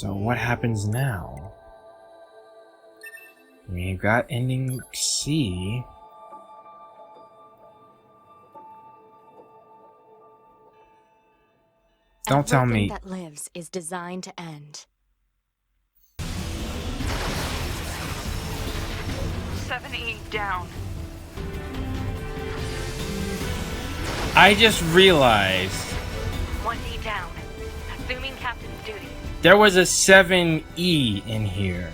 So what happens now? We got ending C. Don't tell me. Everything that lives is designed to end. 7E down. I just realized 1D down. Assuming captain's duty. there was a 7E in here.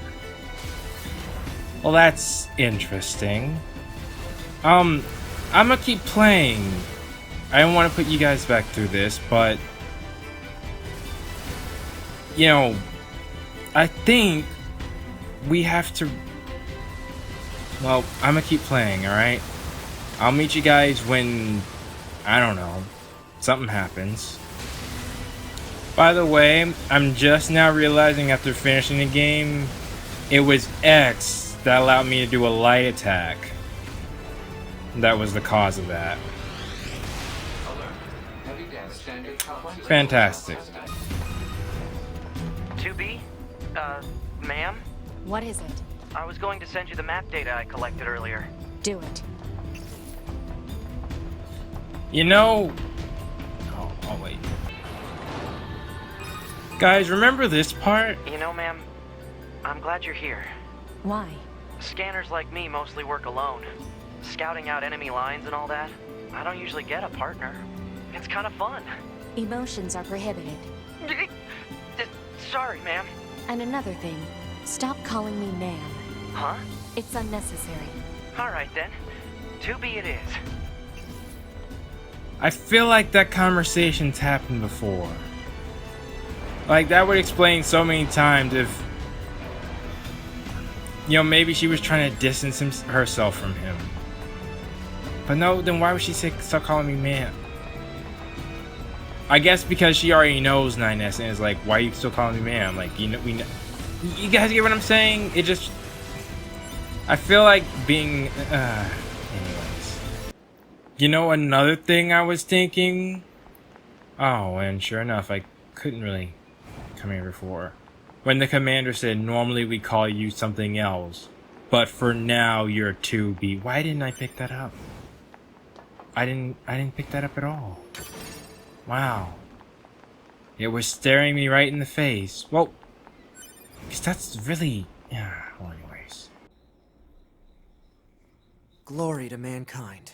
Well, that's interesting. I'm gonna keep playing. I don't want to put you guys back through this, but you know, I think we have to. Well, I'm gonna keep playing, alright? I'll meet you guys when, I don't know, something happens. By the way, I'm just now realizing after finishing the game, it was X that allowed me to do a light attack. That was the cause of that. Fantastic. 2B? Ma'am? What is it? I was going to send you the map data I collected earlier. Do it. You know... Oh, wait. Guys, remember this part? You know, ma'am, I'm glad you're here. Why? Scanners like me mostly work alone. Scouting out enemy lines and all that, I don't usually get a partner. It's kind of fun. Emotions are prohibited. Sorry, ma'am. And another thing, stop calling me ma'am. Huh? It's unnecessary. Alright then. 2B it is. I feel like that conversation's happened before. Like, that would explain so many times if... You know, maybe she was trying to distance herself from him. But no, then why would she start calling me ma'am? I guess because she already knows 9S and is like, why are you still calling me ma'am? Like, you know, we know. You guys get what I'm saying? It just... I feel like being... anyways. You know, another thing I was thinking? Oh, and sure enough, I couldn't really come here before. When the commander said, normally we call you something else, but for now you're 2B. Why didn't I pick that up? I didn't pick that up at all. Wow. It was staring me right in the face. Well, because that's really... Yeah, well, anyways. Glory to mankind.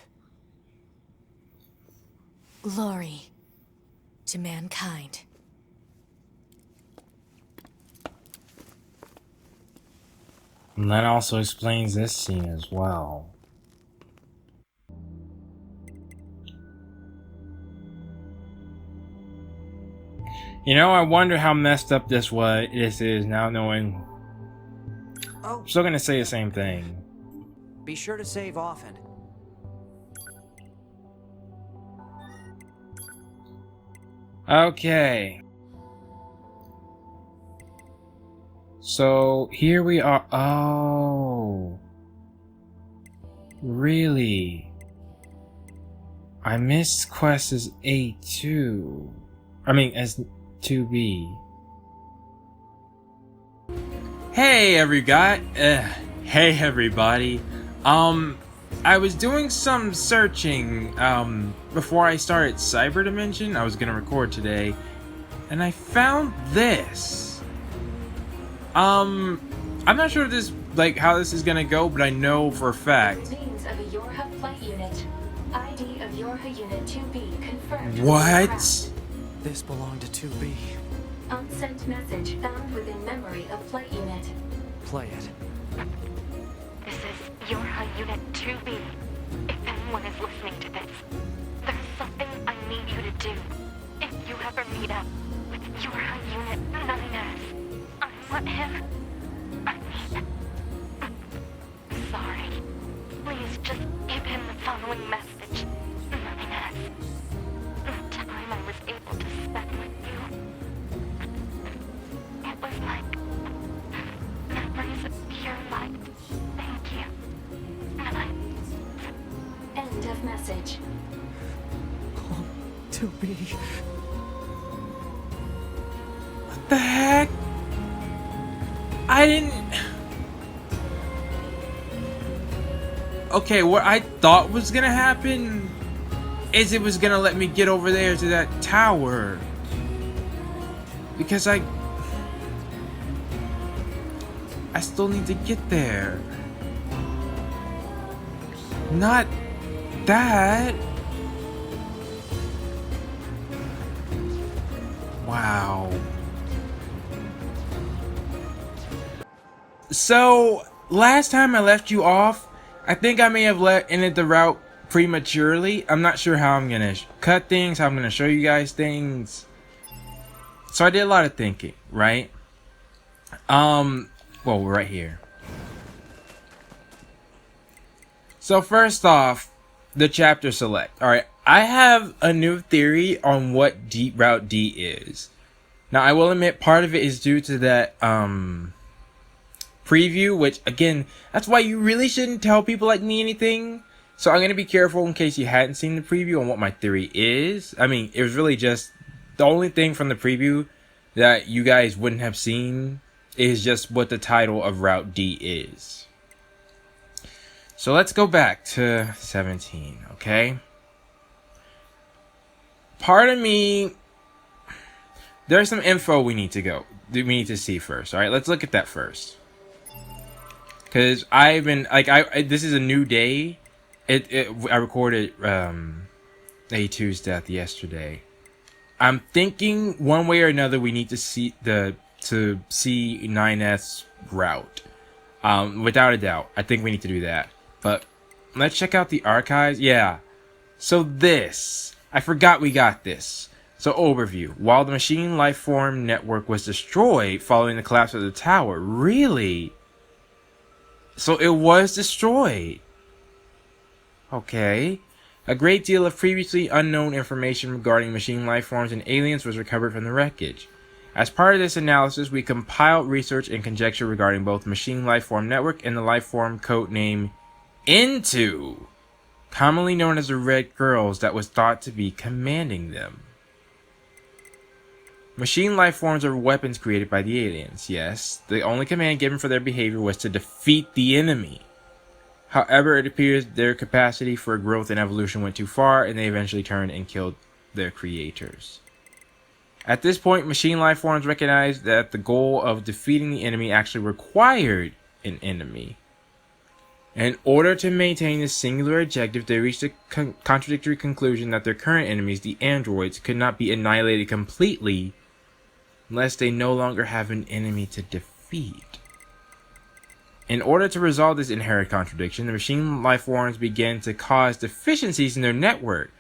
Glory to mankind. And that also explains this scene as well. You know, I wonder how messed up this is now knowing... Oh, I'm still gonna say the same thing. be sure to save often. Okay. So, here we are. Oh. Really? I missed quest as A2. I mean, as 2B. Hey everybody. I was doing some searching, before I started Cyber Dimension. I was gonna record today, and I found this. I'm not sure if this, like, how this is gonna go, but I know for a fact. Remains of a Yorha flight unit. ID of Yorha Unit 2B confirmed. What? This belonged to 2B. Unsent message found within memory of flight unit. Play it. This is Yorha Unit 2B. If anyone is listening to this, there's something I need you to do. If you ever meet up with Yorha Unit 9S, I want him. I mean... Sorry. Please just give him the following message. 9S. The time I was able to spend with you, it was like memories of pure light. Thank you. End of message. Oh, 2B. What the heck? I didn't... Okay, what I thought was gonna happen is it was gonna let me get over there to that tower. Because I still need to get there. Not that. Wow. So, last time I left you off, I think I may have ended the route prematurely. I'm not sure how I'm gonna cut things, how I'm gonna show you guys things. So I did a lot of thinking, right? Well, we're right here. So first off, the chapter select. Alright, I have a new theory on what Deep Route D is. Now, I will admit part of it is due to that, preview, which, again, that's why you really shouldn't tell people like me anything. So I'm going to be careful in case you hadn't seen the preview on what my theory is. I mean, it was really just the only thing from the preview that you guys wouldn't have seen is just what the title of Route D is. So let's go back to 17, okay? Part of me, there's some info we need to see first. All right, let's look at that first. Cause I've been like this is a new day. I recorded A2's death yesterday. I'm thinking one way or another we need to see see 9S's route. Without a doubt, I think we need to do that. But let's check out the archives. Yeah. So this, I forgot we got this. So overview. While the machine life form network was destroyed following the collapse of the tower. Really? So it was destroyed. Okay. A great deal of previously unknown information regarding machine life forms and aliens was recovered from the wreckage. As part of this analysis, we compiled research and conjecture regarding both machine life form network and the life form codename Into, commonly known as the Red Girls, that was thought to be commanding them. Machine life forms are weapons created by the aliens, yes. The only command given for their behavior was to defeat the enemy. However, it appears their capacity for growth and evolution went too far, and they eventually turned and killed their creators. At this point, machine life forms recognized that the goal of defeating the enemy actually required an enemy. In order to maintain this singular objective, they reached a contradictory conclusion that their current enemies, the androids, could not be annihilated completely unless they no longer have an enemy to defeat. In order to resolve this inherent contradiction, the machine life forms began to cause deficiencies in their network,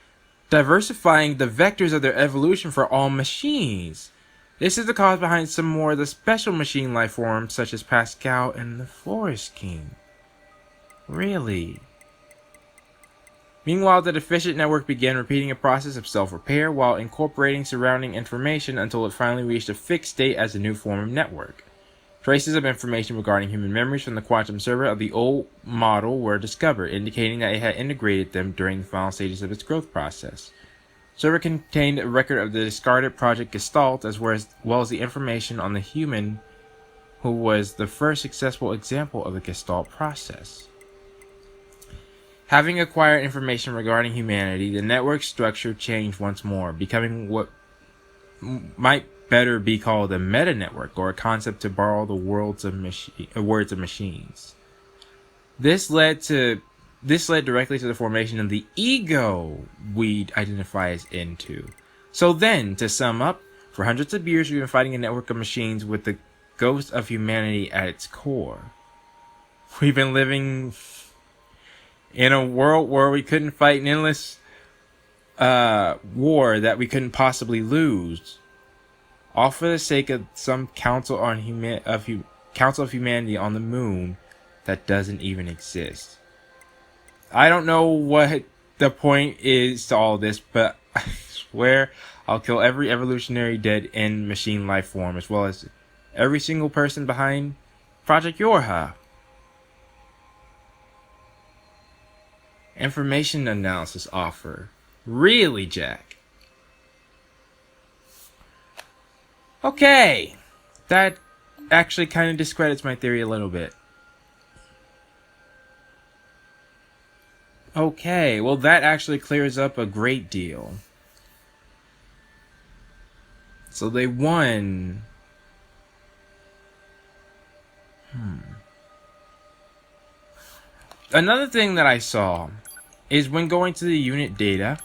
diversifying the vectors of their evolution for all machines. This is the cause behind some more of the special machine life forms, such as Pascal and the Forest King. Really? Meanwhile, the deficient network began repeating a process of self-repair while incorporating surrounding information until it finally reached a fixed state as a new form of network. Traces of information regarding human memories from the quantum server of the old model were discovered, indicating that it had integrated them during the final stages of its growth process. The server contained a record of the discarded Project Gestalt, as well as the information on the human who was the first successful example of the Gestalt process. Having acquired information regarding humanity, the network structure changed once more, becoming what might better be called a meta-network, or a concept to borrow the words of machines. This led directly to the formation of the ego we identify as Into. So then, to sum up, for hundreds of years we've been fighting a network of machines with the ghost of humanity at its core. We've been living in a world where we couldn't fight an endless war that we couldn't possibly lose, all for the sake of some council of humanity on the moon that doesn't even exist. I don't know what the point is to all this, but I swear I'll kill every evolutionary dead end machine life form, as well as every single person behind Project Yorha. Information analysis offer. Really, Jack? Okay. That actually kind of discredits my theory a little bit. Okay, well that actually clears up a great deal. So they won. Another thing that I saw is when going to the unit data,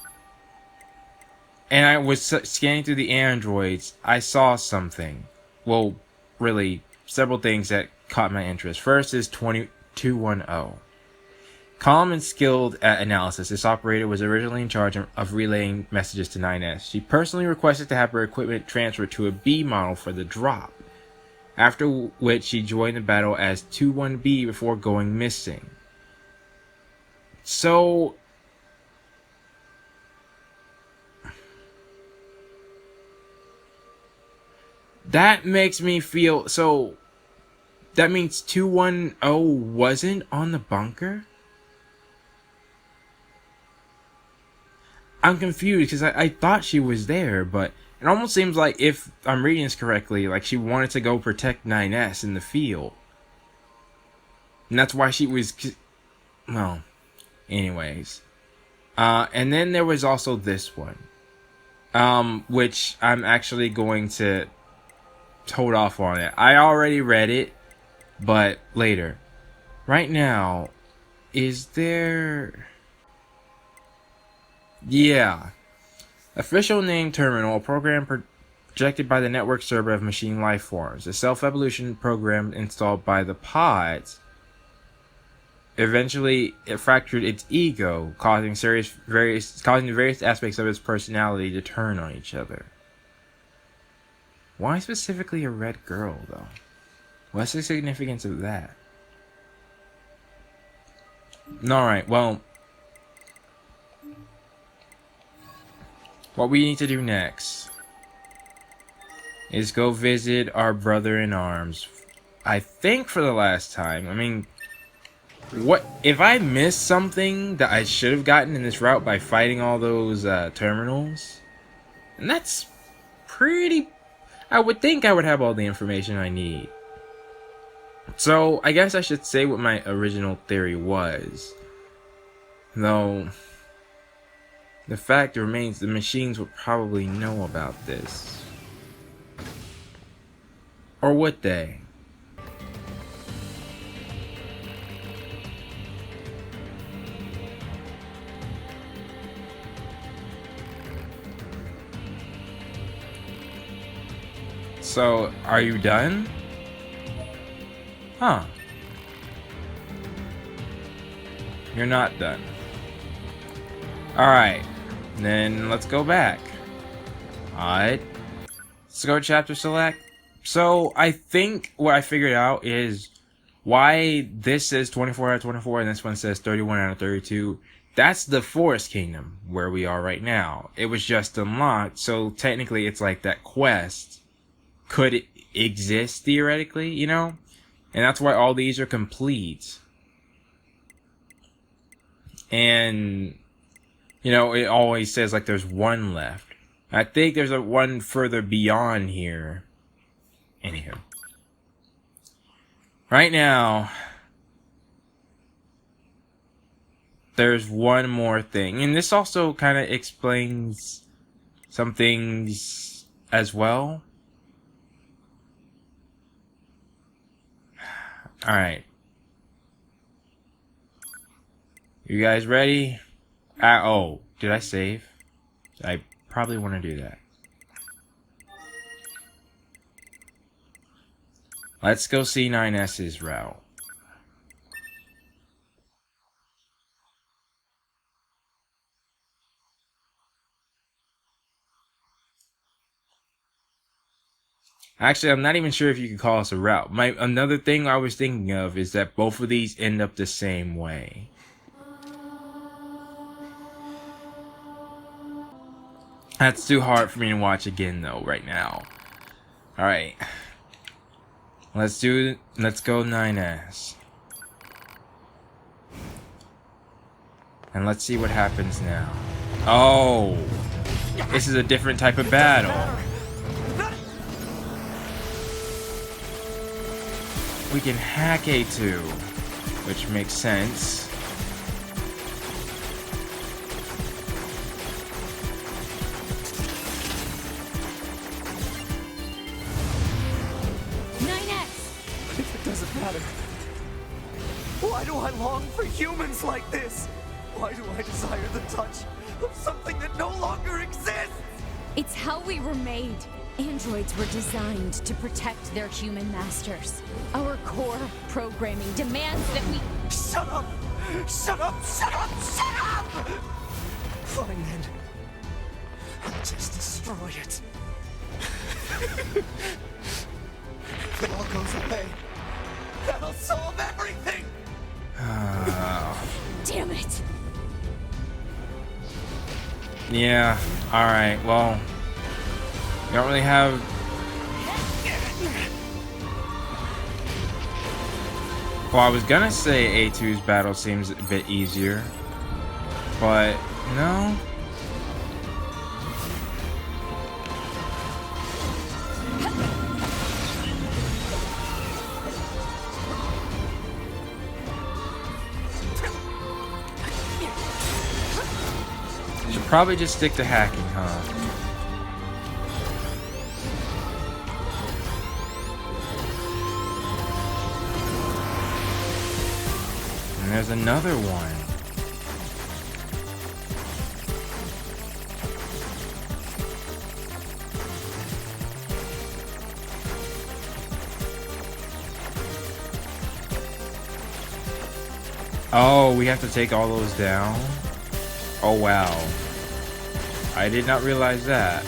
and I was scanning through the androids, I saw something. Well, really, several things that caught my interest. First is 2210. Calm and skilled at analysis, this operator was originally in charge of relaying messages to 9S. She personally requested to have her equipment transferred to a B model for the drop, after which she joined the battle as 21B before going missing. So that makes me feel, so that means 210 wasn't on the bunker? I'm confused because I thought she was there, but it almost seems like, if I'm reading this correctly, like she wanted to go protect 9S in the field. And that's why she was, well, anyways. And then there was also this one, which I'm actually going to hold off on it. I already read it, but later. Right now, is there... Yeah. Official name terminal, a program projected by the network server of machine life forms. A self-evolution program installed by the pods. Eventually, it fractured its ego, causing the various aspects of its personality to turn on each other. Why specifically a red girl, though? What's the significance of that? Alright, well... what we need to do next is go visit our brother-in-arms. I think for the last time. I mean, what if I missed something that I should have gotten in this route by fighting all those terminals? And that's pretty... I would think I would have all the information I need. So, I guess I should say what my original theory was. Though... the fact remains, the machines would probably know about this. Or would they? So, are you done? Huh. You're not done. Alright. Then let's go back. Alright. Let's go to chapter select. So I think what I figured out is why this says 24 out of 24 and this one says 31 out of 32. That's the Forest Kingdom where we are right now. It was just unlocked, so technically it's like that quest could exist theoretically, you know? And that's why all these are complete. And... you know, it always says like there's one left. I think there's a one further beyond here. Anywho. Right now, there's one more thing. And this also kind of explains some things as well. Alright. You guys ready? Oh, did I save? I probably want to do that. Let's go see 9S's route. Actually, I'm not even sure if you could call this a route. Another thing I was thinking of is that both of these end up the same way. That's too hard for me to watch again though right now. Alright. Let's go 9S. And let's see what happens now. Oh! This is a different type of battle. we can hack A2, which makes sense. If it doesn't matter, why do I long for humans like this? Why do I desire the touch of something that no longer exists? It's how we were made. Androids were designed to protect their human masters. Our core programming demands that we... Shut up! Shut up! Shut up! Shut up! Fine then. I'll just destroy it. If it all goes away, that'll solve everything! Damn it! Yeah, alright, well, we don't really have... Well, I was gonna say A2's battle seems a bit easier, but no. Should probably just stick to hacking, huh? And there's another one. Oh, we have to take all those down? Oh wow. I did not realize that.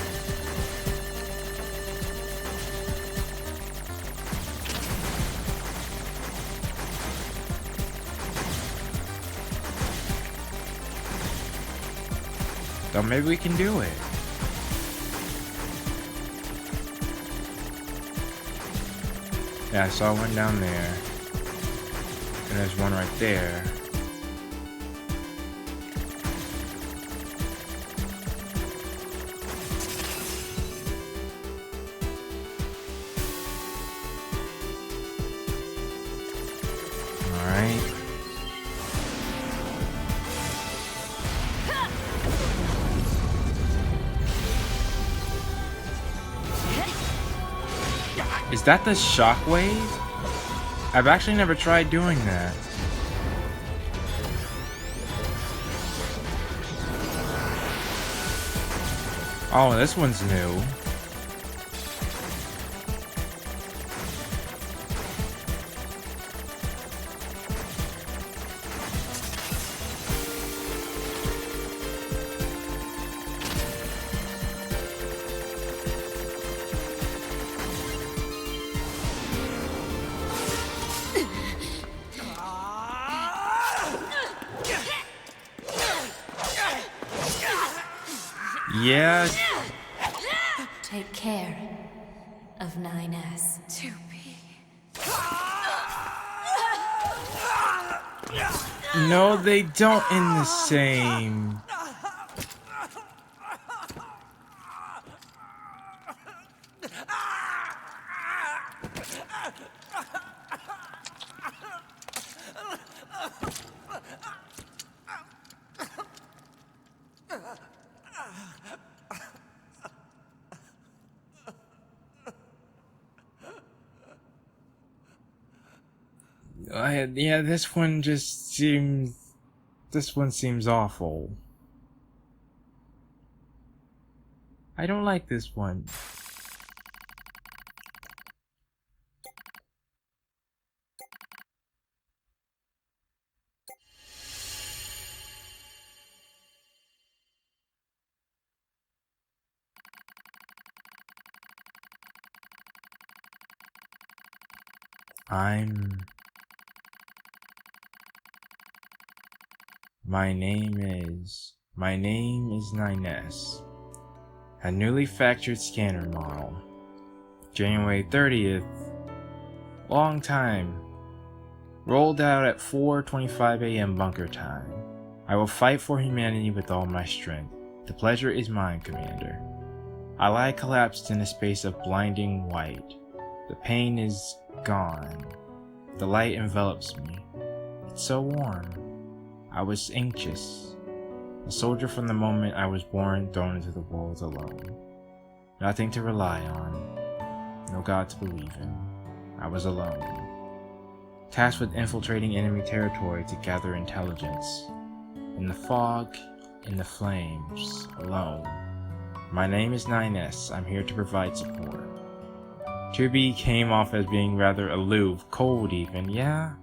So maybe we can do it. Yeah, I saw one down there. And there's one right there. Alright. Is that the shockwave? I've actually never tried doing that. Oh, this one's new. Yeah. Take care of 9S. No, they don't in the same. Yeah, this one just seems... This one seems awful. I don't like this one. My name is 9S. A newly factored scanner model. January 30th. Long time. Rolled out at 4:25 a.m. bunker time. I will fight for humanity with all my strength. The pleasure is mine, Commander. I lie collapsed in a space of blinding white. The pain is gone. The light envelops me. It's so warm. I was anxious. A soldier from the moment I was born, thrown into the world alone. Nothing to rely on. No God to believe in. I was alone. Tasked with infiltrating enemy territory to gather intelligence. In the fog, in the flames, alone. My name is NieR. I'm here to provide support. 2B came off as being rather aloof, cold even, yeah?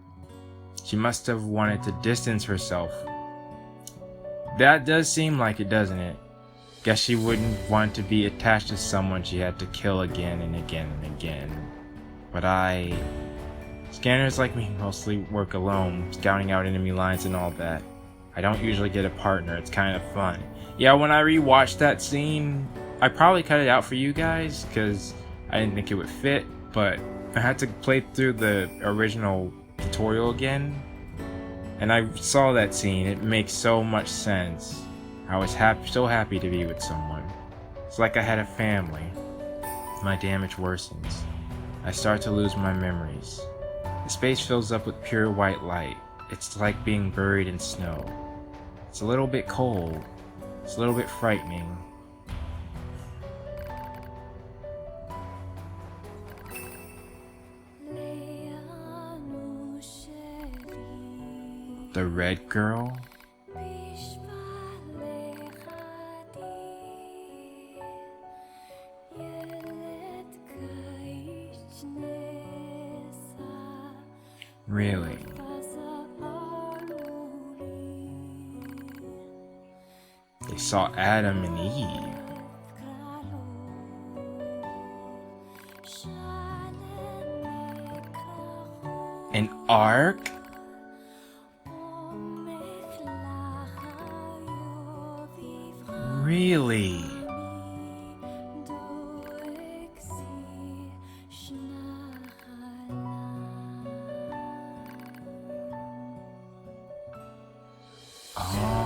She must have wanted to distance herself. That does seem like it, doesn't it? Guess she wouldn't want to be attached to someone she had to kill again and again and again. But Scanners like me mostly work alone, scouting out enemy lines and all that. I don't usually get a partner, it's kind of fun. Yeah, when I rewatched that scene, I probably cut it out for you guys, because I didn't think it would fit, but I had to play through the original tutorial again, and I saw that scene. It makes so much sense. I was so happy to be with someone. It's like I had a family. My damage worsens. I start to lose my memories. The space fills up with pure white light. It's like being buried in snow. It's a little bit cold. It's a little bit frightening. The red girl? Really? They saw Adam and Eve. An ark? Really? Oh.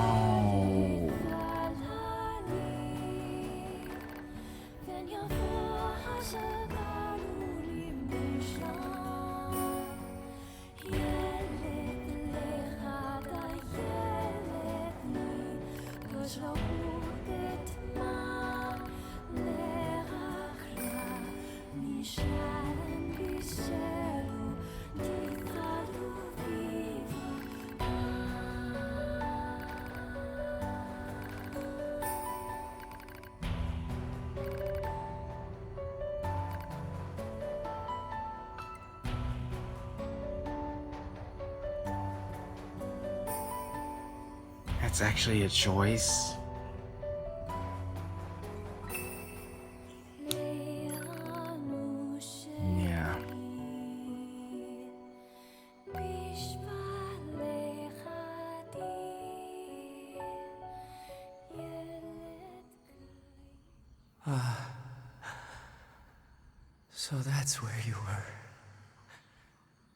That's actually a choice. Yeah. So that's where you were.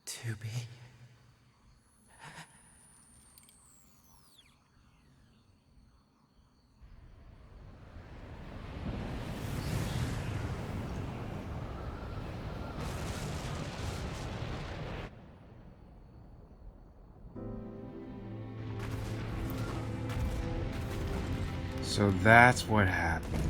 2B. So that's what happened.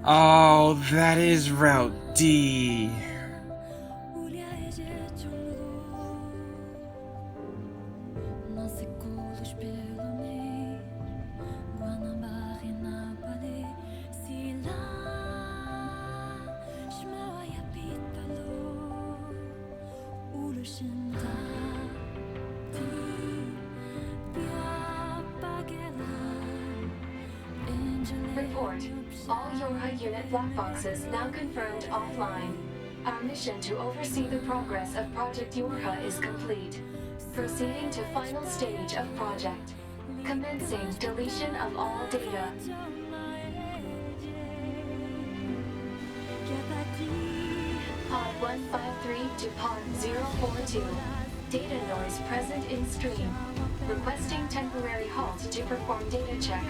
Oh, that is Route D. Report. All Yorha unit black boxes now confirmed offline. Our mission to oversee the progress of Project Yorha is complete. Proceeding to final stage of project. Commencing deletion of all data. Pod 153 to Pod 042. Data noise present in stream. Requesting temporary halt to perform data check.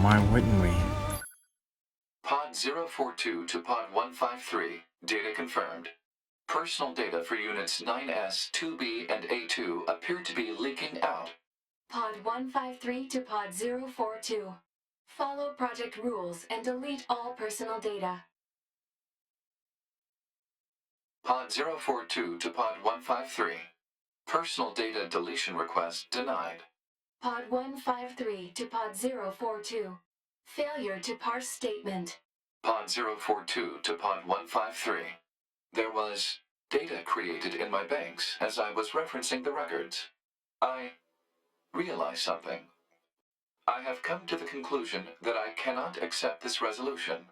Why wouldn't we? Pod 042 to Pod 153. Data confirmed. Personal data for units 9S, 2B, and A2 appear to be leaking out. Pod 153 to Pod 042. Follow project rules and delete all personal data. Pod 042 to Pod 153. Personal data deletion request denied. Pod 153 to Pod 042. Failure to parse statement. Pod 042 to Pod 153. There was data created in my banks as I was referencing the records. I realized something. I have come to the conclusion that I cannot accept this resolution.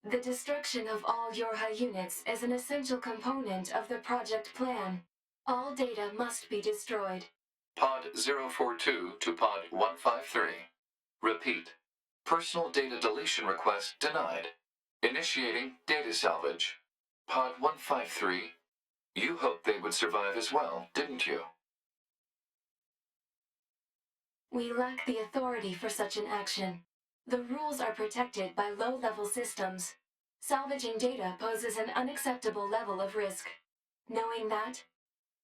The destruction of all Yorha units is an essential component of the project plan. All data must be destroyed. Pod 042 to Pod 153. Repeat. Personal data deletion request denied. Initiating data salvage. Pod 153. You hoped they would survive as well, didn't you? We lack the authority for such an action. The rules are protected by low-level systems. Salvaging data poses an unacceptable level of risk. Knowing that,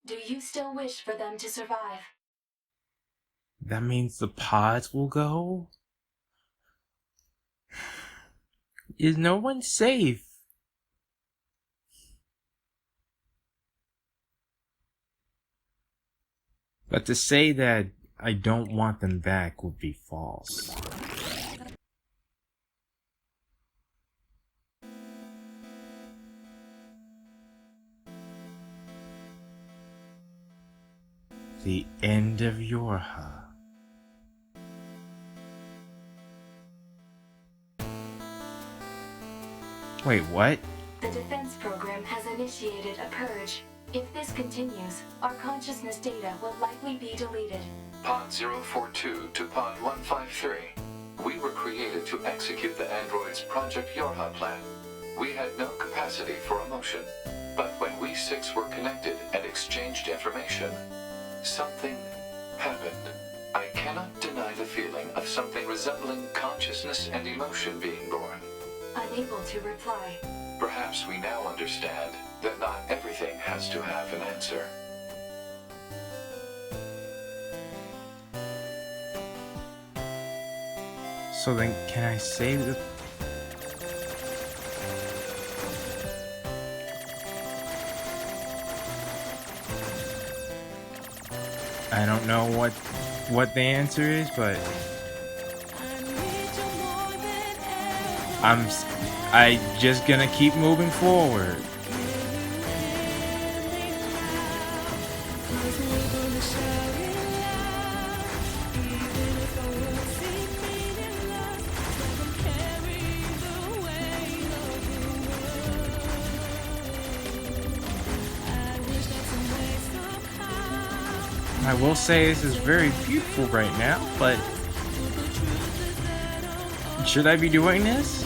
do you still wish for them to survive? That means the pods will go? Is no one safe? But to say that I don't want them back would be false. The end of Yorha. Wait, what? The defense program has initiated a purge. If this continues, our consciousness data will likely be deleted. Pod 042 to Pod 153. We were created to execute the android's Project Yorha plan. We had no capacity for emotion. But when we six were connected and exchanged information, something happened. I cannot deny the feeling of something resembling consciousness and emotion being born. Unable to reply. Perhaps we now understand that not everything has to have an answer. So then, can I save the... I don't know what the answer is, but I just gonna keep moving forward. I will say this is very beautiful right now, but should I be doing this?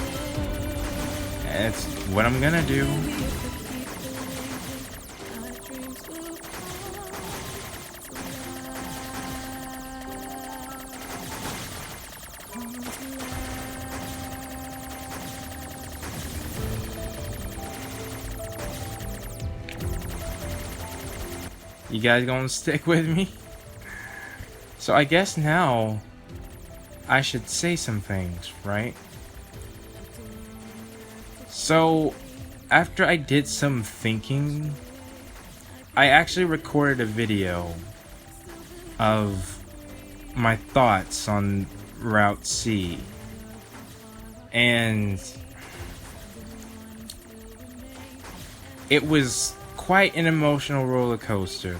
It's what I'm gonna do. You guys gonna stick with me? So I guess now I should say some things, right? So after I did some thinking, I actually recorded a video of my thoughts on Route C. And it was quite an emotional roller coaster.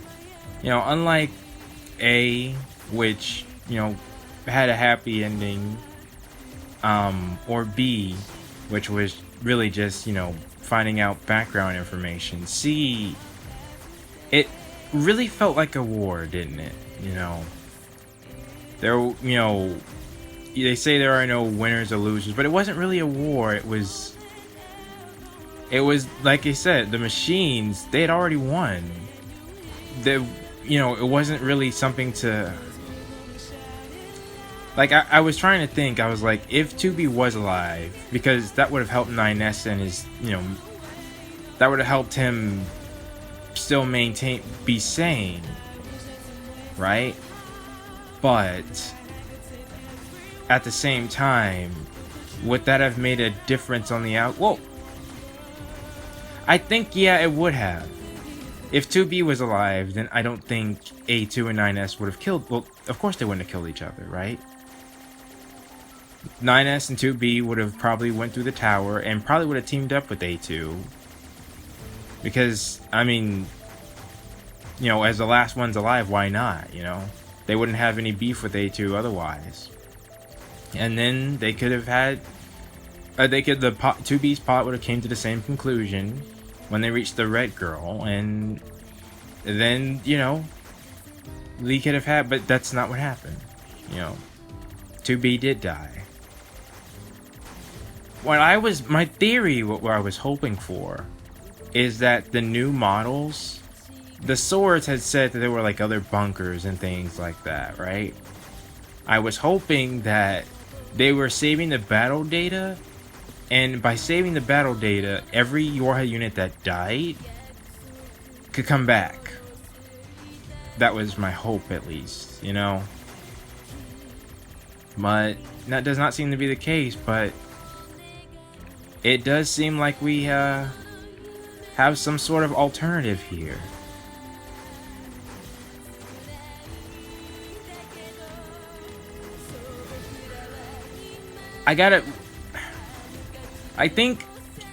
You know, unlike A, which, you know, had a happy ending, or B, which was really just, you know, finding out background information. C, really felt like a war, didn't it? You know, there, you know, they say there are no winners or losers, but it wasn't really a war. It was like I said, the machines, they had already won. You know, it wasn't really something to, like, I was trying to think. I was like, if 2B was alive, because that would have helped 9S and his, you know, that would have helped him still be sane, right? But at the same time, would that have made a difference on the well, I think, yeah, it would have. If 2B was alive, then I don't think A2 and 9S would have killed, well, of course they wouldn't have killed each other, right? 9S and 2B would have probably went through the tower and probably would have teamed up with A2. Because, I mean, you know, as the last ones alive, why not, you know? They wouldn't have any beef with A2 otherwise. And then they could have had, the 2B's plot would have came to the same conclusion when they reached the red girl, and then, you know, Lee could have had, but that's not what happened. You know, 2B did die. My theory, what I was hoping for, is that the new models, the swords had said that there were like other bunkers and things like that, right? I was hoping that they were saving the battle data, and by saving the battle data, every Yorha unit that died could come back. That was my hope, at least, you know? But that does not seem to be the case, but it does seem like we have some sort of alternative here. I think,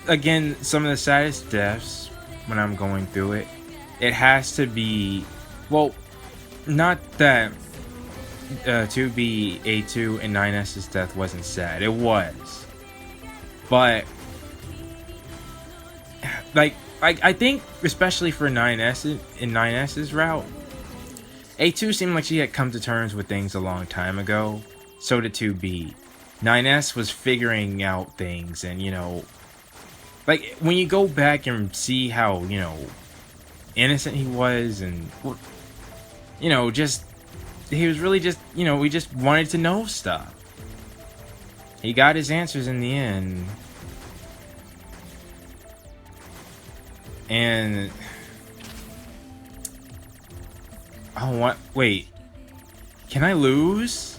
again, some of the saddest deaths, when I'm going through it, it has to be, well, not that 2B, A2, and 9S's death wasn't sad. It was. But, like, I think, especially for 9S's route, A2 seemed like she had come to terms with things a long time ago. So did 2B. 9S was figuring out things, and, you know, like, when you go back and see how, you know, innocent he was, and, you know, just, he was really just, you know, we just wanted to know stuff. He got his answers in the end. And, oh, what, wait, can I lose?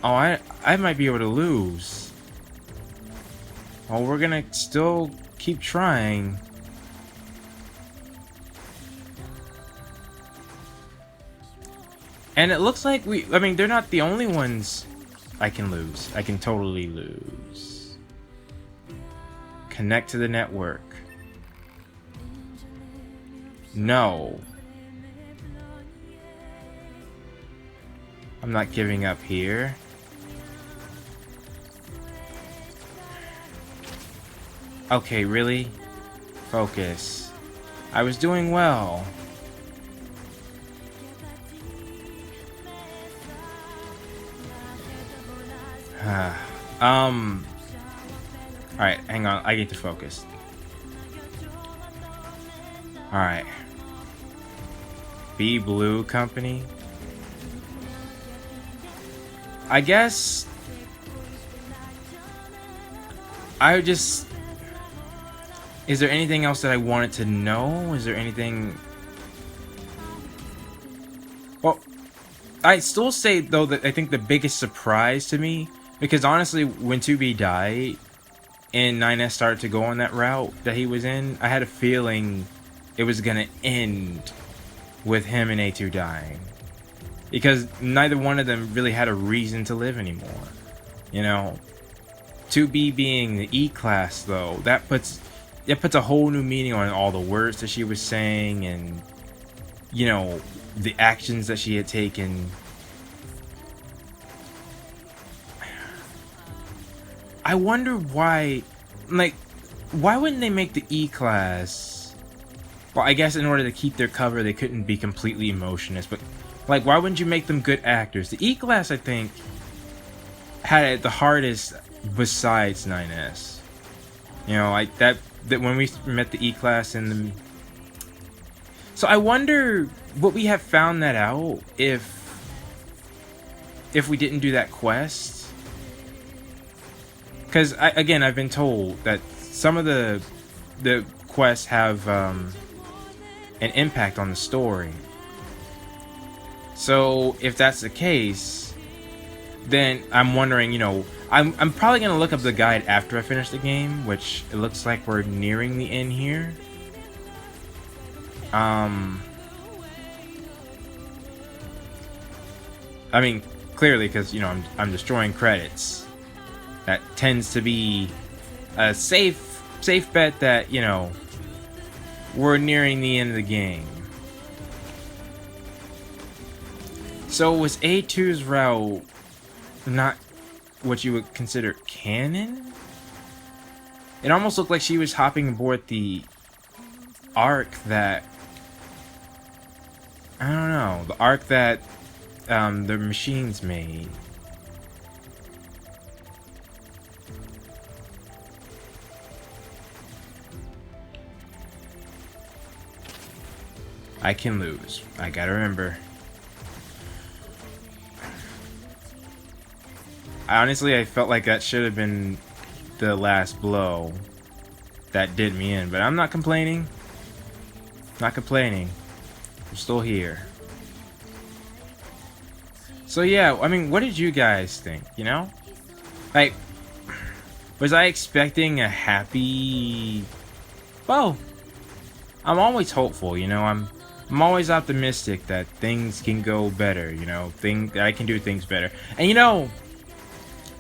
Oh, I might be able to lose. Well, we're gonna still keep trying. And it looks like I mean, they're not the only ones I can lose. I can totally lose. Connect to the network. No. I'm not giving up here. Okay, really? Focus. I was doing well. Alright, hang on. I get to focus. Alright. B Blue Company. I guess is there anything else that I wanted to know? Is there anything? Well, I still say though that I think the biggest surprise to me, because honestly, when 2B died and 9S started to go on that route that he was in, I had a feeling it was gonna end with him and A2 dying. Because neither one of them really had a reason to live anymore. You know? 2B being the E-class, though, that puts a whole new meaning on all the words that she was saying, and, you know, the actions that she had taken. I wonder why, like, why wouldn't they make the E-class Well, I guess in order to keep their cover, they couldn't be completely emotionless. But, like, why wouldn't you make them good actors? The E-Class, I think, had it the hardest besides 9S. You know, like, that when we met the E-Class in the... So I wonder, would we have found that out if we didn't do that quest? Because, again, I've been told that some of the quests have an impact on the story. So if that's the case, then I'm wondering, you know, I'm probably gonna look up the guide after I finish the game, which it looks like we're nearing the end here. I mean, clearly, because, you know, I'm destroying credits. That tends to be a safe bet that, you know, we're nearing the end of the game. So was A2's route not what you would consider canon? It almost looked like she was hopping aboard the arc that... I don't know. The arc that the machines made. I can lose. I gotta remember. Honestly, I felt like that should have been the last blow that did me in, but I'm not complaining. Not complaining. I'm still here. So yeah, I mean, what did you guys think, you know? Like, was I expecting a happy... Well, I'm always hopeful, you know? I'm always optimistic that things can go better, you know? I can do things better. And you know,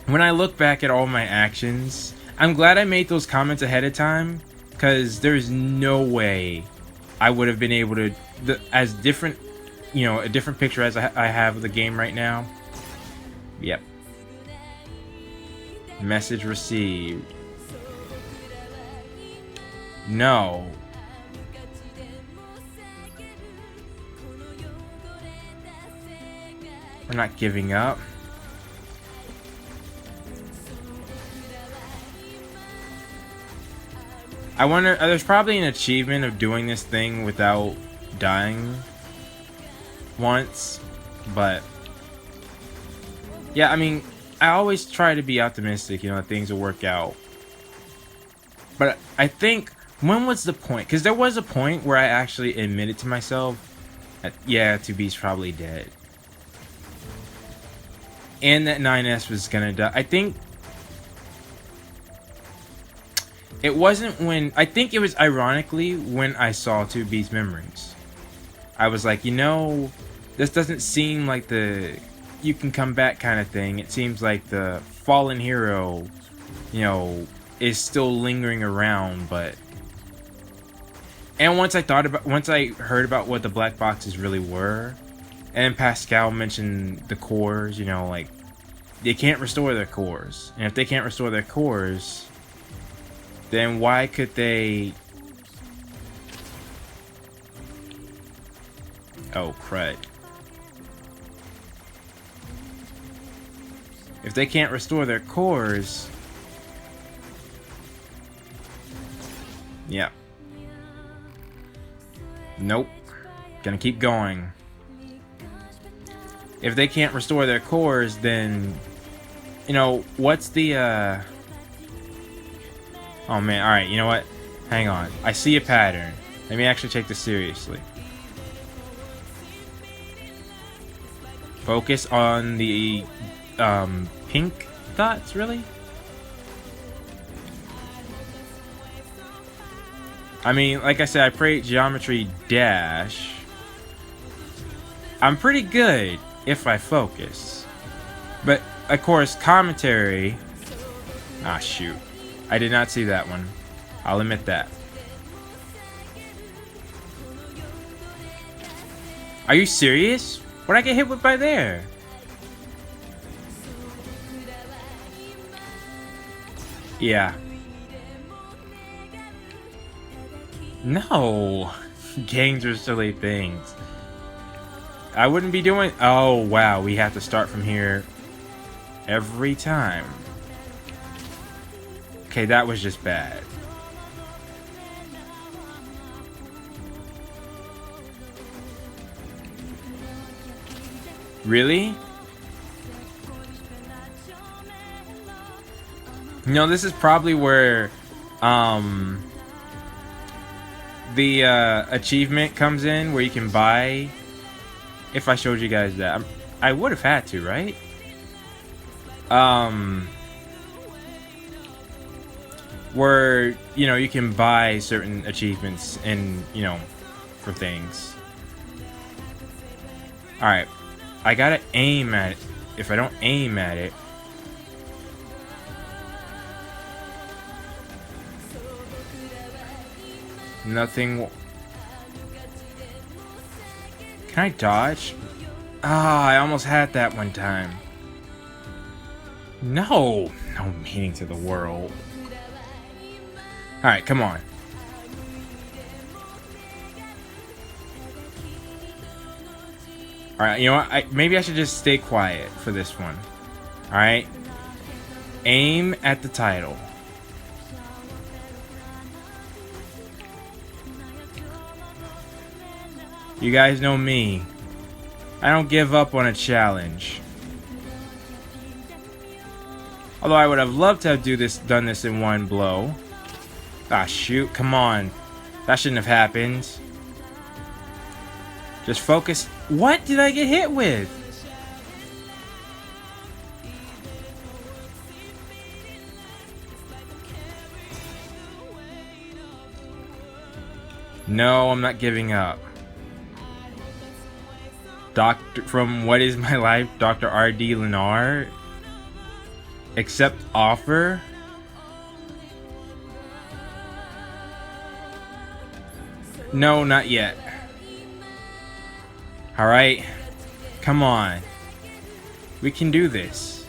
when I look back at all my actions, I'm glad I made those comments ahead of time, because there's no way I would have been able to, as different, you know, a different picture as I have of the game right now. Yep. Message received. No. We're not giving up. I wonder, there's probably an achievement of doing this thing without dying once, but yeah, I mean, I always try to be optimistic, you know, that things will work out. But I think, when was the point? Because there was a point where I actually admitted to myself that, yeah, 2B's probably dead. And that 9S was gonna die. I think it wasn't when... I think it was ironically when I saw 2B's memories. I was like, you know, this doesn't seem like the you can come back kind of thing. It seems like the fallen hero, you know, is still lingering around, but... And once I heard about what the black boxes really were, and Pascal mentioned the cores, you know, like, they can't restore their cores. And if they can't restore their cores, then why could they... Oh, crud. If they can't restore their cores... Yeah. Nope. Gonna keep going. If they can't restore their cores, then... You know, what's the, Oh man, alright, you know what? Hang on. I see a pattern. Let me actually take this seriously. Focus on the, pink dots, really? I mean, like I said, I played Geometry Dash. I'm pretty good if I focus. But, of course, commentary... Ah, shoot. I did not see that one. I'll admit that. Are you serious? What'd I get hit with by there? Yeah. No. Games are silly things. I wouldn't be doing... Oh, wow. We have to start from here every time. Okay, that was just bad. Really? No, this is probably where the achievement comes in, where you can buy. If I showed you guys that, I would have had to, right? Where, you know, you can buy certain achievements and, you know, for things. Alright, I gotta aim at it. If I don't aim at it, nothing. Can I dodge? Ah, I almost had that one time. No meaning to the world. Alright, come on. Alright, you know what? Maybe I should just stay quiet for this one. Alright? Aim at the title. You guys know me. I don't give up on a challenge. Although I would have loved to have done this in one blow. Ah, shoot. Come on. That shouldn't have happened. Just focus. What did I get hit with? No, I'm not giving up. From What Is My Life, Dr. R.D. Lenar. Accept offer. No, not yet. Alright. Come on. We can do this.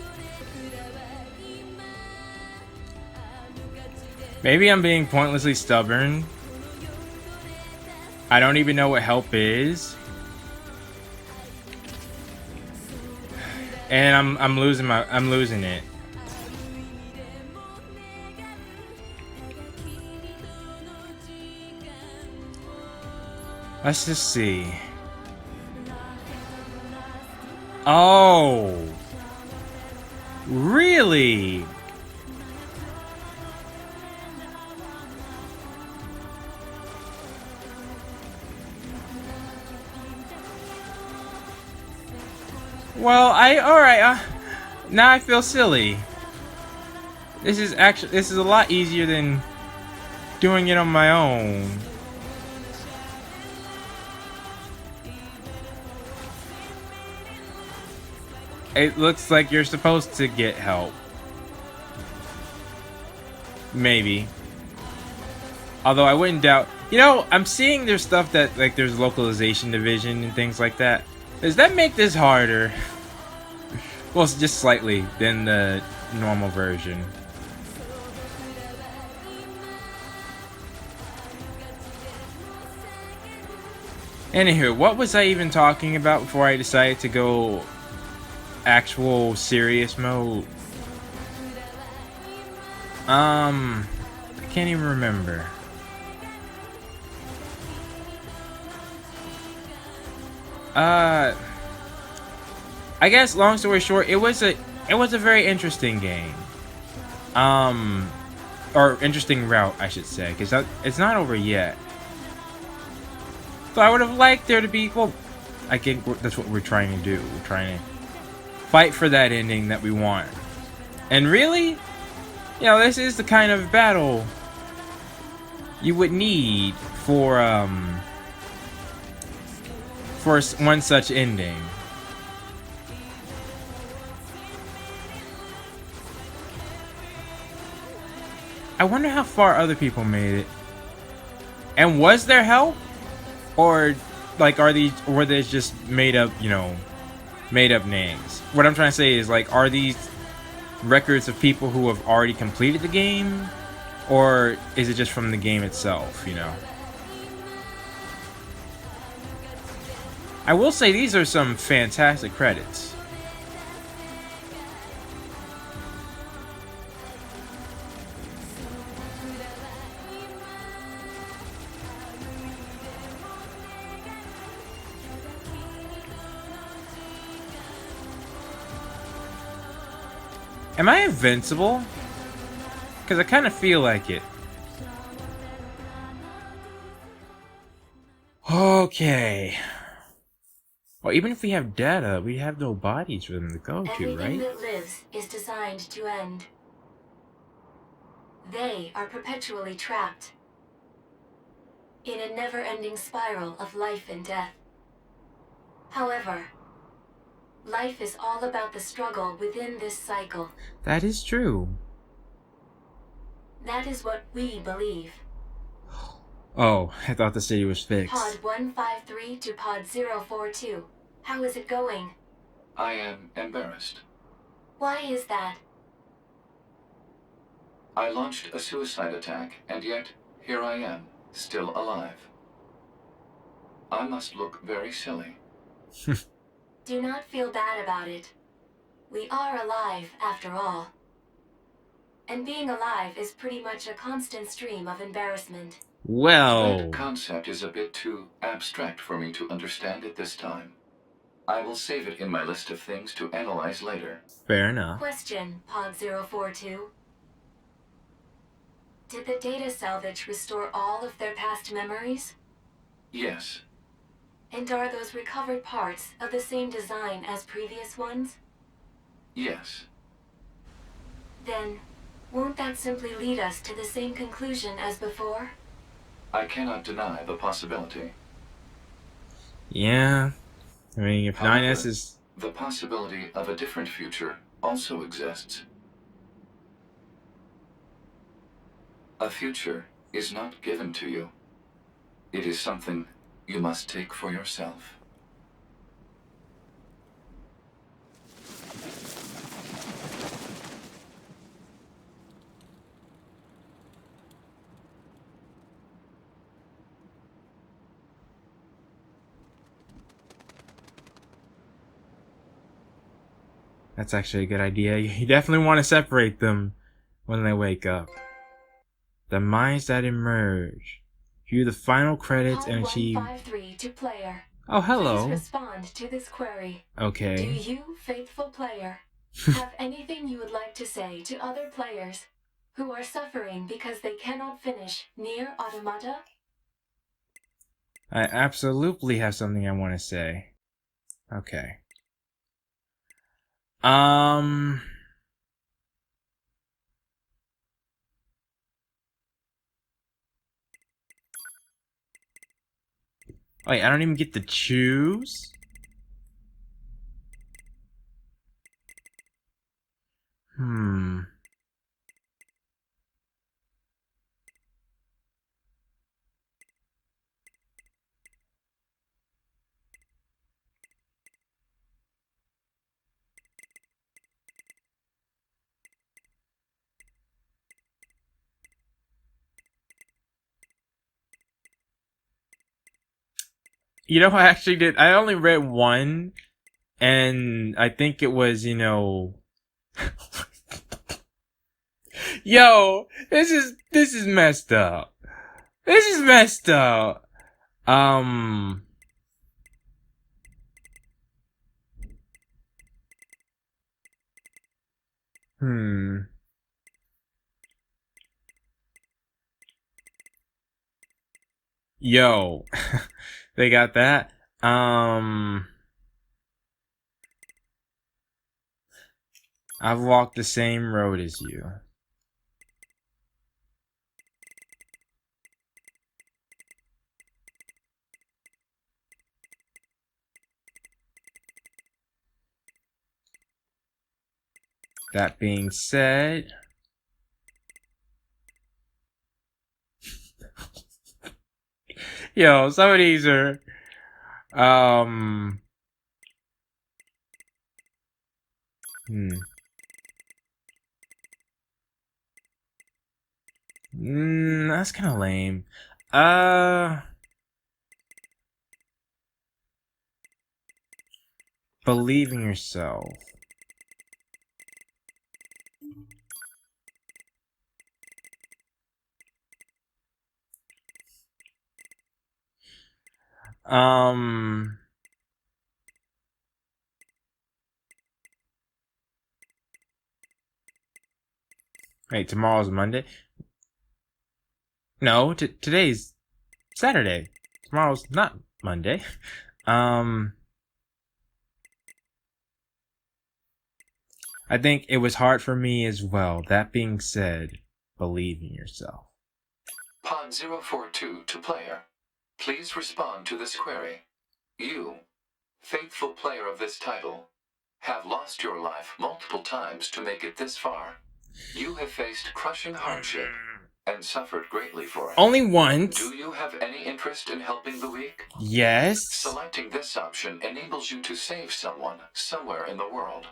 Maybe I'm being pointlessly stubborn. I don't even know what help is. And I'm losing it. Let's just see. Oh. Really? Well, alright, now I feel silly. This is a lot easier than doing it on my own. It looks like you're supposed to get help. Maybe. Although I wouldn't doubt. You know, I'm seeing there's stuff that, like, there's localization division and things like that. Does that make this harder? Well, it's just slightly than the normal version. Anywho, what was I even talking about before I decided to go actual serious mode? I can't even remember. I guess long story short, it was a very interesting game. Or interesting route, I should say, because it's not over yet. So I would have liked there to be, well, I think that's what we're trying to do. We're trying to fight for that ending that we want. And really, you know, this is the kind of battle you would need for one such ending. I wonder how far other people made it. And was there help? Or, like, were these just made up, you know, made up names? What I'm trying to say is, like, are these records of people who have already completed the game? Or is it just from the game itself, you know? I will say these are some fantastic credits. Am I invincible? Because I kind of feel like it. Okay. Well, even if we have data, we have no bodies for them to go to, Everything right? that lives is designed to end. They are perpetually trapped in a never-ending spiral of life and death. However, life is all about the struggle within this cycle. That is true. That is what we believe. Oh, I thought the city was Pod fixed. 153 to Pod 042. How is it going? I am embarrassed. Why is that? I launched a suicide attack, and yet, here I am, still alive. I must look very silly. Do not feel bad about it. We are alive, after all. And being alive is pretty much a constant stream of embarrassment. Well, That concept is a bit too abstract for me to understand at this time. I will save it in my list of things to analyze later. fair enough. Question, Pod 042. Did the data salvage restore all of their past memories? Yes, And are those recovered parts of the same design as previous ones? yes. Then, won't that simply lead us to the same conclusion as before? I cannot deny the possibility. Yeah. I mean, if However, 9S is... the possibility of a different future also exists. A future is not given to you. It is something you must take for yourself. That's actually a good idea. You definitely want to separate them when they wake up. The minds that emerge. View the final credits Pod and achieve... 153 to player. Oh, Please hello. respond to this query. Do Okay. you, faithful player, have anything you would like to say to other players who are suffering because they cannot finish NieR Automata? I absolutely have something I want to say. Okay. Wait, I don't even get to choose? Hmm. You know, I actually did. I only read one, and I think it was, you know... Yo, this is messed up. This is messed up. Hmm. Yo, they got that. I've walked the same road as you. That being said, yo, some of these are, that's kind of lame. Believe in yourself. Wait, tomorrow's Monday? No, today's Saturday. Tomorrow's not Monday. I think it was hard for me as well. That being said, believe in yourself. Pod 042 to player. Please respond to this query. You, faithful player of this title, have lost your life multiple times to make it this far. You have faced crushing hardship and suffered greatly for it. Only once. Do you have any interest in helping the weak? Yes. Selecting this option enables you to save someone somewhere in the world.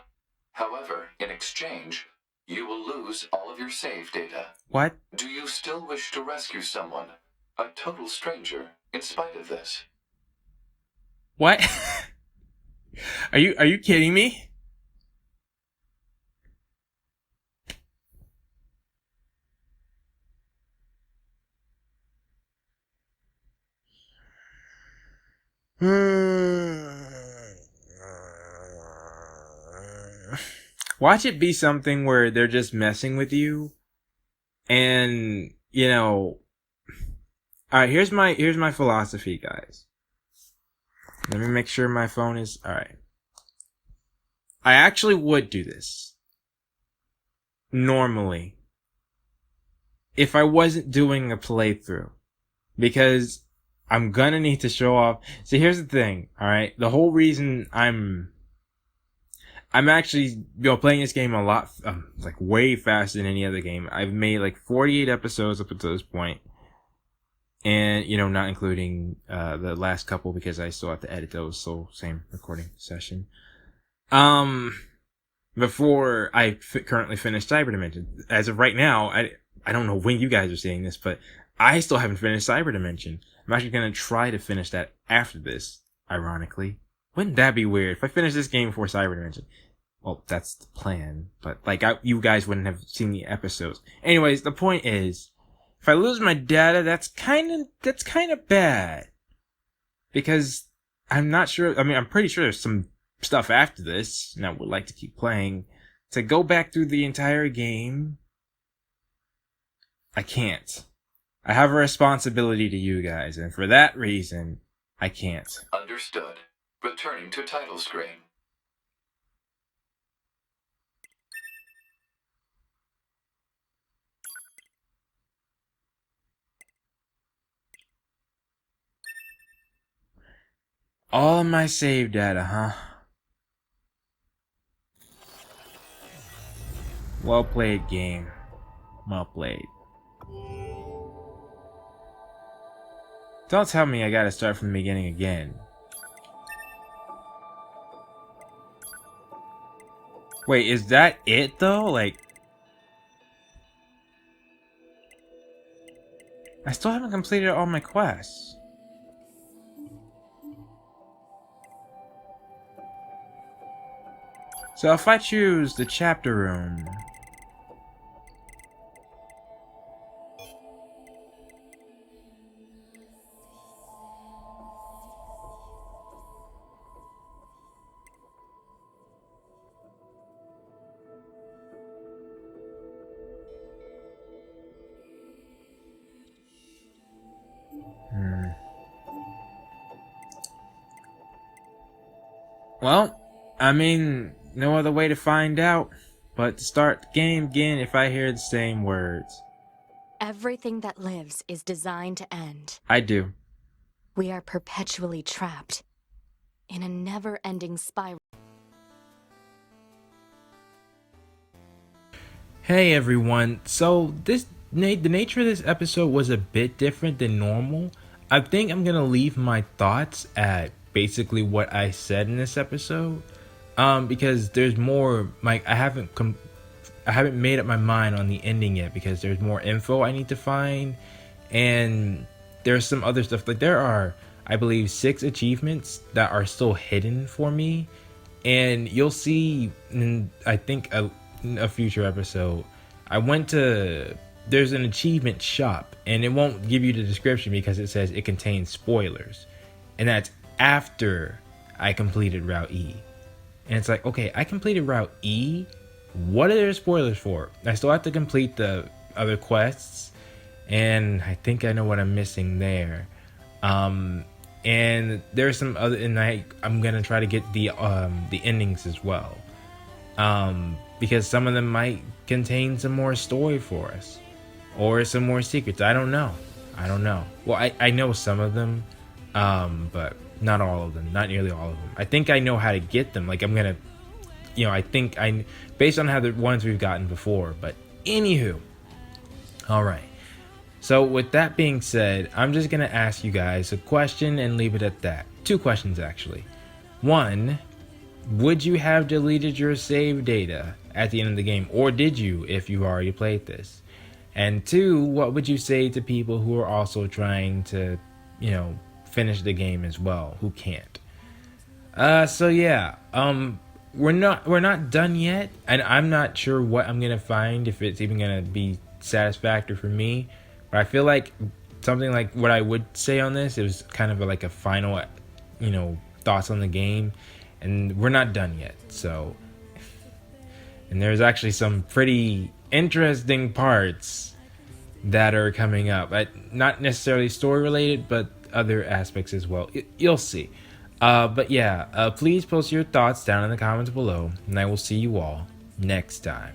However, in exchange, you will lose all of your save data. What? Do you still wish to rescue someone, a total stranger, in spite of this? What? Are you kidding me? Watch it be something where they're just messing with you, and you know. All right, here's my philosophy, guys. Let me make sure my phone is all right. I actually would do this normally if I wasn't doing a playthrough, because I'm gonna need to show off. See, here's the thing, all right. The whole reason I'm actually playing this game a lot, like way faster than any other game. I've made like 48 episodes up until this point. And, not including the last couple because I still have to edit those, so same recording session. Before I currently finished Cyber Dimension. As of right now, I don't know when you guys are seeing this, but I still haven't finished Cyber Dimension. I'm actually going to try to finish that after this, ironically. Wouldn't that be weird? If I finish this game before Cyber Dimension. Well, that's the plan, but you guys wouldn't have seen the episodes. Anyways, the point is, if I lose my data, that's kind of bad. Because I'm not sure, I'm pretty sure there's some stuff after this, and I would like to keep playing. To go back through the entire game, I can't. I have a responsibility to you guys, and for that reason, I can't. Understood. Returning to title screen. All of my save data, huh? Well played, game. Well played. Don't tell me I gotta start from the beginning again. Wait, is that it though? Like, I still haven't completed all my quests. So if I choose the chapter room, well, no other way to find out but to start the game again if I hear the same words. Everything that lives is designed to end. I do. We are perpetually trapped in a never-ending spiral. Hey everyone, so the nature of this episode was a bit different than normal. I think I'm gonna leave my thoughts at basically what I said in this episode, because there's more. Like I haven't made up my mind on the ending yet because there's more info I need to find, and there's some other stuff. Like there are, I believe, 6 achievements that are still hidden for me, And you'll see in, I think, a future episode, there's an achievement shop, and it won't give you the description because it says it contains spoilers. And that's after I completed Route E. And it's like, okay, I completed Route E. What are there spoilers for? I still have to complete the other quests, and I think I know what I'm missing there. And there's some other, and I'm gonna try to get the endings as well, because some of them might contain some more story for us, or some more secrets. I don't know. Well, I know some of them, but not all of them. Not nearly all of them. I think I know how to get them. Like, I'm gonna, I think based on how the ones we've gotten before. But anywho, all right. So with that being said, I'm just gonna ask you guys a question and leave it at that. 2 questions actually. 1, would you have deleted your save data at the end of the game, or did you if you already played this? And 2, what would you say to people who are also trying to, finish the game as well, who can't? So yeah, we're not done yet, and I'm not sure what I'm gonna find, if it's even gonna be satisfactory for me. But I feel like something like what I would say on this, it was kind of like a final, thoughts on the game, and we're not done yet. So, and there's actually some pretty interesting parts that are coming up, not necessarily story related, but other aspects as well. You'll see. But yeah, please post your thoughts down in the comments below, and I will see you all next time.